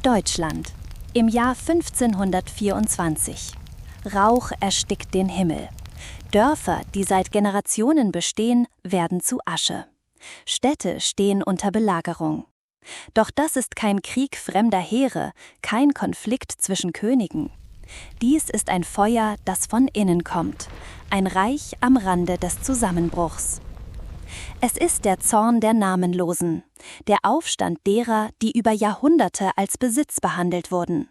Deutschland. Im Jahr 1524. Rauch erstickt den Himmel. Dörfer, die seit Generationen bestehen, werden zu Asche. Städte stehen unter Belagerung. Doch das ist kein Krieg fremder Heere, kein Konflikt zwischen Königen. Dies ist ein Feuer, das von innen kommt, ein Reich am Rande des Zusammenbruchs. Es ist der Zorn der Namenlosen, der Aufstand derer, die über Jahrhunderte als Besitz behandelt wurden.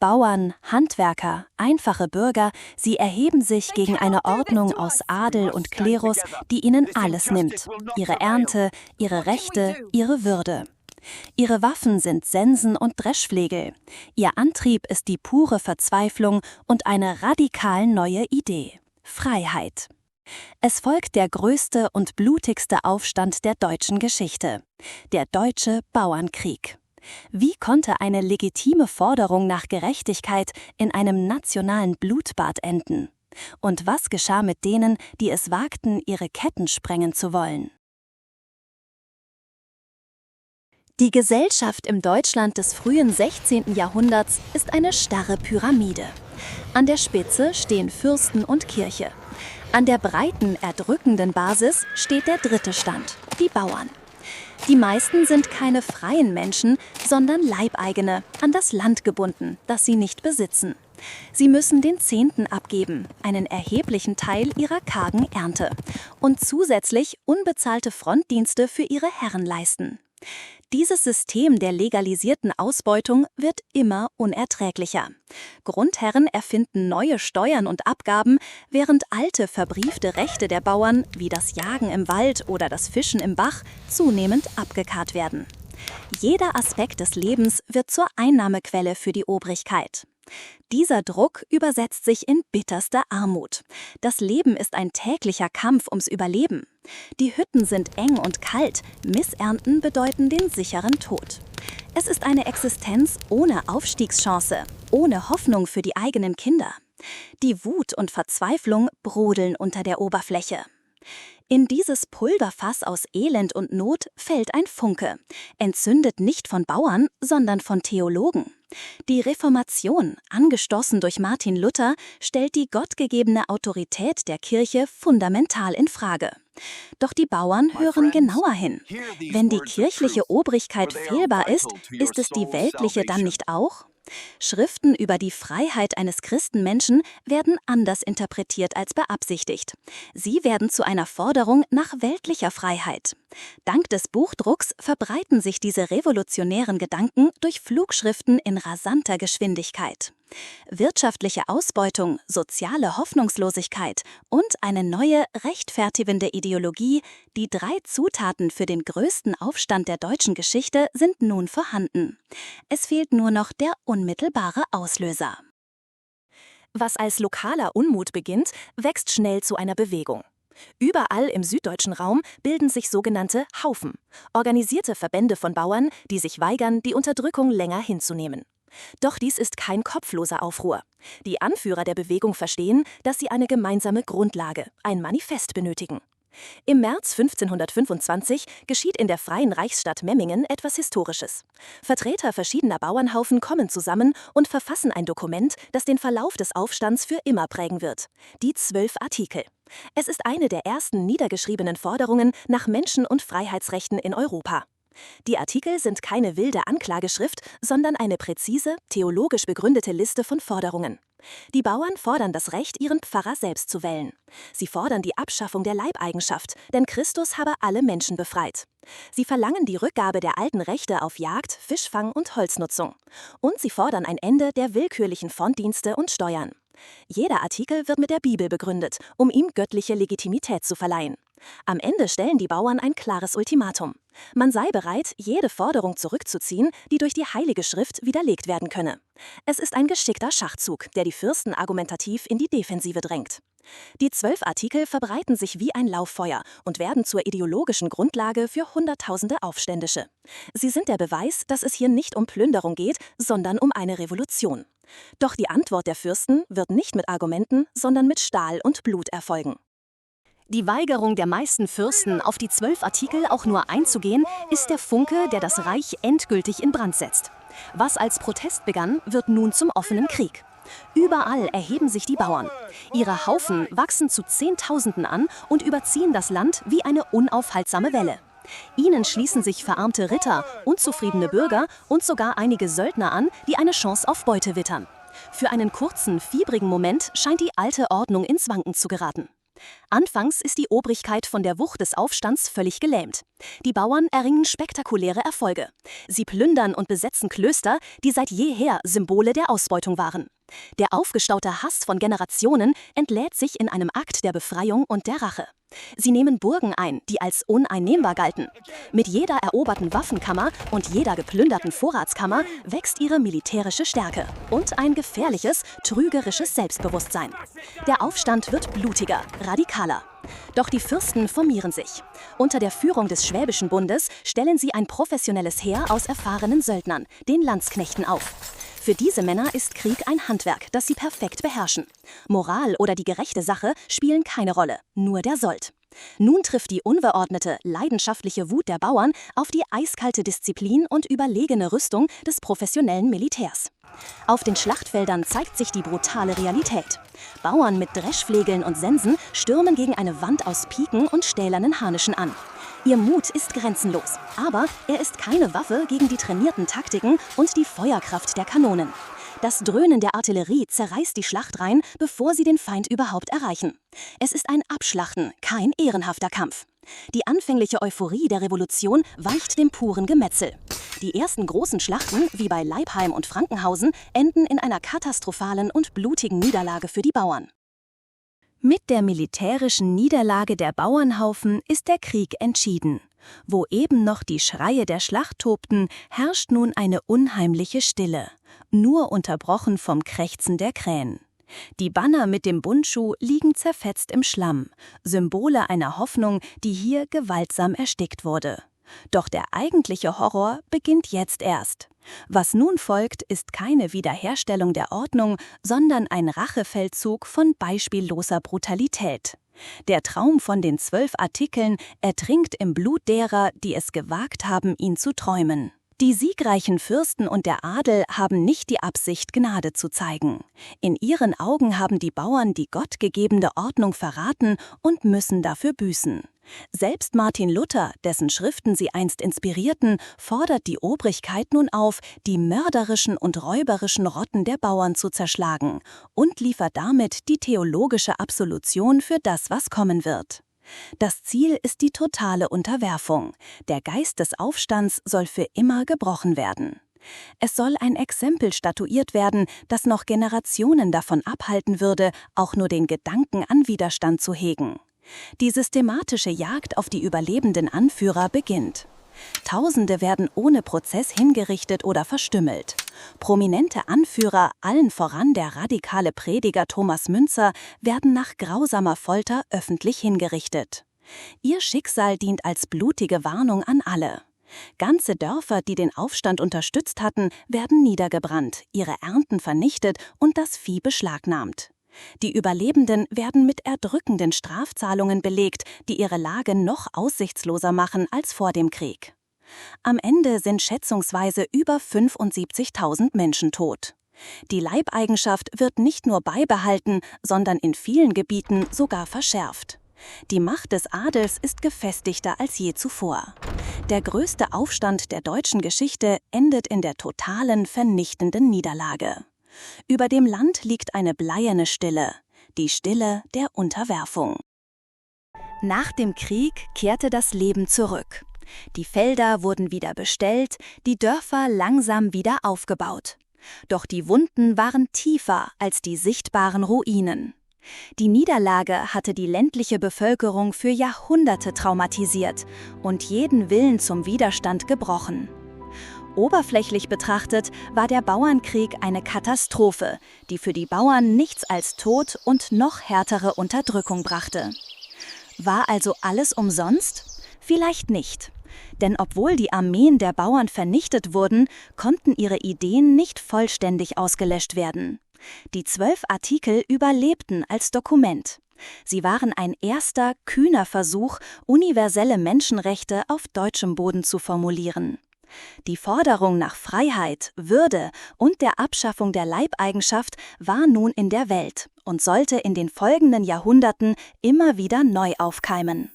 Bauern, Handwerker, einfache Bürger, sie erheben sich gegen eine Ordnung aus Adel und Klerus, die ihnen alles nimmt: ihre Ernte, ihre Rechte, ihre Würde. Ihre Waffen sind Sensen und Dreschflegel. Ihr Antrieb ist die pure Verzweiflung und eine radikal neue Idee: Freiheit. Es folgt der größte und blutigste Aufstand der deutschen Geschichte: der Deutsche Bauernkrieg. Wie konnte eine legitime Forderung nach Gerechtigkeit in einem nationalen Blutbad enden? Und was geschah mit denen, die es wagten, ihre Ketten sprengen zu wollen? Die Gesellschaft im Deutschland des frühen 16. Jahrhunderts ist eine starre Pyramide. An der Spitze stehen Fürsten und Kirche. An der breiten, erdrückenden Basis steht der dritte Stand: die Bauern. Die meisten sind keine freien Menschen, sondern Leibeigene, an das Land gebunden, das sie nicht besitzen. Sie müssen den Zehnten abgeben, einen erheblichen Teil ihrer kargen Ernte, und zusätzlich unbezahlte Frontdienste für ihre Herren leisten. Dieses System der legalisierten Ausbeutung wird immer unerträglicher. Grundherren erfinden neue Steuern und Abgaben, während alte verbriefte Rechte der Bauern, wie das Jagen im Wald oder das Fischen im Bach, zunehmend abgekarrt werden. Jeder Aspekt des Lebens wird zur Einnahmequelle für die Obrigkeit. Dieser Druck übersetzt sich in bitterster Armut. Das Leben ist ein täglicher Kampf ums Überleben. Die Hütten sind eng und kalt, Missernten bedeuten den sicheren Tod. Es ist eine Existenz ohne Aufstiegschance, ohne Hoffnung für die eigenen Kinder. Die Wut und Verzweiflung brodeln unter der Oberfläche. In dieses Pulverfass aus Elend und Not fällt ein Funke, entzündet nicht von Bauern, sondern von Theologen. Die Reformation, angestoßen durch Martin Luther, stellt die gottgegebene Autorität der Kirche fundamental in Frage. Doch die Bauern hören genauer hin. Wenn die kirchliche Obrigkeit fehlbar ist, ist es die weltliche dann nicht auch? Schriften über die Freiheit eines Christenmenschen werden anders interpretiert als beabsichtigt. Sie werden zu einer Forderung nach weltlicher Freiheit. Dank des Buchdrucks verbreiten sich diese revolutionären Gedanken durch Flugschriften in rasanter Geschwindigkeit. Wirtschaftliche Ausbeutung, soziale Hoffnungslosigkeit und eine neue, rechtfertigende Ideologie, die 3 Zutaten für den größten Aufstand der deutschen Geschichte, sind nun vorhanden. Es fehlt nur noch der unmittelbare Auslöser. Was als lokaler Unmut beginnt, wächst schnell zu einer Bewegung. Überall im süddeutschen Raum bilden sich sogenannte Haufen, organisierte Verbände von Bauern, die sich weigern, die Unterdrückung länger hinzunehmen. Doch dies ist kein kopfloser Aufruhr. Die Anführer der Bewegung verstehen, dass sie eine gemeinsame Grundlage, ein Manifest benötigen. Im März 1525 geschieht in der Freien Reichsstadt Memmingen etwas Historisches. Vertreter verschiedener Bauernhaufen kommen zusammen und verfassen ein Dokument, das den Verlauf des Aufstands für immer prägen wird: die 12 Artikel. Es ist eine der ersten niedergeschriebenen Forderungen nach Menschen- und Freiheitsrechten in Europa. Die Artikel sind keine wilde Anklageschrift, sondern eine präzise, theologisch begründete Liste von Forderungen. Die Bauern fordern das Recht, ihren Pfarrer selbst zu wählen. Sie fordern die Abschaffung der Leibeigenschaft, denn Christus habe alle Menschen befreit. Sie verlangen die Rückgabe der alten Rechte auf Jagd, Fischfang und Holznutzung. Und sie fordern ein Ende der willkürlichen Frontdienste und Steuern. Jeder Artikel wird mit der Bibel begründet, um ihm göttliche Legitimität zu verleihen. Am Ende stellen die Bauern ein klares Ultimatum: Man sei bereit, jede Forderung zurückzuziehen, die durch die Heilige Schrift widerlegt werden könne. Es ist ein geschickter Schachzug, der die Fürsten argumentativ in die Defensive drängt. Die 12 Artikel verbreiten sich wie ein Lauffeuer und werden zur ideologischen Grundlage für Hunderttausende Aufständische. Sie sind der Beweis, dass es hier nicht um Plünderung geht, sondern um eine Revolution. Doch die Antwort der Fürsten wird nicht mit Argumenten, sondern mit Stahl und Blut erfolgen. Die Weigerung der meisten Fürsten, auf die 12 Artikel auch nur einzugehen, ist der Funke, der das Reich endgültig in Brand setzt. Was als Protest begann, wird nun zum offenen Krieg. Überall erheben sich die Bauern. Ihre Haufen wachsen zu Zehntausenden an und überziehen das Land wie eine unaufhaltsame Welle. Ihnen schließen sich verarmte Ritter, unzufriedene Bürger und sogar einige Söldner an, die eine Chance auf Beute wittern. Für einen kurzen, fiebrigen Moment scheint die alte Ordnung ins Wanken zu geraten. Anfangs ist die Obrigkeit von der Wucht des Aufstands völlig gelähmt. Die Bauern erringen spektakuläre Erfolge. Sie plündern und besetzen Klöster, die seit jeher Symbole der Ausbeutung waren. Der aufgestaute Hass von Generationen entlädt sich in einem Akt der Befreiung und der Rache. Sie nehmen Burgen ein, die als uneinnehmbar galten. Mit jeder eroberten Waffenkammer und jeder geplünderten Vorratskammer wächst ihre militärische Stärke und ein gefährliches, trügerisches Selbstbewusstsein. Der Aufstand wird blutiger, radikaler. Doch die Fürsten formieren sich. Unter der Führung des Schwäbischen Bundes stellen sie ein professionelles Heer aus erfahrenen Söldnern, den Landsknechten, auf. Für diese Männer ist Krieg ein Handwerk, das sie perfekt beherrschen. Moral oder die gerechte Sache spielen keine Rolle, nur der Sold. Nun trifft die unverordnete, leidenschaftliche Wut der Bauern auf die eiskalte Disziplin und überlegene Rüstung des professionellen Militärs. Auf den Schlachtfeldern zeigt sich die brutale Realität. Bauern mit Dreschflegeln und Sensen stürmen gegen eine Wand aus Piken und stählernen Harnischen an. Ihr Mut ist grenzenlos, aber er ist keine Waffe gegen die trainierten Taktiken und die Feuerkraft der Kanonen. Das Dröhnen der Artillerie zerreißt die Schlachtreihen, bevor sie den Feind überhaupt erreichen. Es ist ein Abschlachten, kein ehrenhafter Kampf. Die anfängliche Euphorie der Revolution weicht dem puren Gemetzel. Die ersten großen Schlachten, wie bei Leipheim und Frankenhausen, enden in einer katastrophalen und blutigen Niederlage für die Bauern. Mit der militärischen Niederlage der Bauernhaufen ist der Krieg entschieden. Wo eben noch die Schreie der Schlacht tobten, herrscht nun eine unheimliche Stille, nur unterbrochen vom Krächzen der Krähen. Die Banner mit dem Bundschuh liegen zerfetzt im Schlamm, Symbole einer Hoffnung, die hier gewaltsam erstickt wurde. Doch der eigentliche Horror beginnt jetzt erst. Was nun folgt, ist keine Wiederherstellung der Ordnung, sondern ein Rachefeldzug von beispielloser Brutalität. Der Traum von den 12 Artikeln ertrinkt im Blut derer, die es gewagt haben, ihn zu träumen. Die siegreichen Fürsten und der Adel haben nicht die Absicht, Gnade zu zeigen. In ihren Augen haben die Bauern die gottgegebene Ordnung verraten und müssen dafür büßen. Selbst Martin Luther, dessen Schriften sie einst inspirierten, fordert die Obrigkeit nun auf, die mörderischen und räuberischen Rotten der Bauern zu zerschlagen und liefert damit die theologische Absolution für das, was kommen wird. Das Ziel ist die totale Unterwerfung. Der Geist des Aufstands soll für immer gebrochen werden. Es soll ein Exempel statuiert werden, das noch Generationen davon abhalten würde, auch nur den Gedanken an Widerstand zu hegen. Die systematische Jagd auf die überlebenden Anführer beginnt. Tausende werden ohne Prozess hingerichtet oder verstümmelt. Prominente Anführer, allen voran der radikale Prediger Thomas Müntzer, werden nach grausamer Folter öffentlich hingerichtet. Ihr Schicksal dient als blutige Warnung an alle. Ganze Dörfer, die den Aufstand unterstützt hatten, werden niedergebrannt, ihre Ernten vernichtet und das Vieh beschlagnahmt. Die Überlebenden werden mit erdrückenden Strafzahlungen belegt, die ihre Lage noch aussichtsloser machen als vor dem Krieg. Am Ende sind schätzungsweise über 75.000 Menschen tot. Die Leibeigenschaft wird nicht nur beibehalten, sondern in vielen Gebieten sogar verschärft. Die Macht des Adels ist gefestigter als je zuvor. Der größte Aufstand der deutschen Geschichte endet in der totalen, vernichtenden Niederlage. Über dem Land liegt eine bleierne Stille, die Stille der Unterwerfung. Nach dem Krieg kehrte das Leben zurück. Die Felder wurden wieder bestellt, die Dörfer langsam wieder aufgebaut. Doch die Wunden waren tiefer als die sichtbaren Ruinen. Die Niederlage hatte die ländliche Bevölkerung für Jahrhunderte traumatisiert und jeden Willen zum Widerstand gebrochen. Oberflächlich betrachtet war der Bauernkrieg eine Katastrophe, die für die Bauern nichts als Tod und noch härtere Unterdrückung brachte. War also alles umsonst? Vielleicht nicht. Denn obwohl die Armeen der Bauern vernichtet wurden, konnten ihre Ideen nicht vollständig ausgelöscht werden. Die 12 Artikel überlebten als Dokument. Sie waren ein erster, kühner Versuch, universelle Menschenrechte auf deutschem Boden zu formulieren. Die Forderung nach Freiheit, Würde und der Abschaffung der Leibeigenschaft war nun in der Welt und sollte in den folgenden Jahrhunderten immer wieder neu aufkeimen.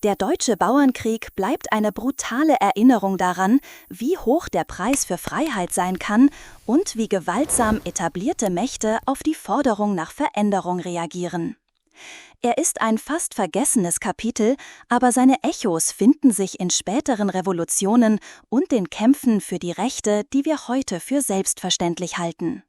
Der Deutsche Bauernkrieg bleibt eine brutale Erinnerung daran, wie hoch der Preis für Freiheit sein kann und wie gewaltsam etablierte Mächte auf die Forderung nach Veränderung reagieren. Er ist ein fast vergessenes Kapitel, aber seine Echos finden sich in späteren Revolutionen und den Kämpfen für die Rechte, die wir heute für selbstverständlich halten.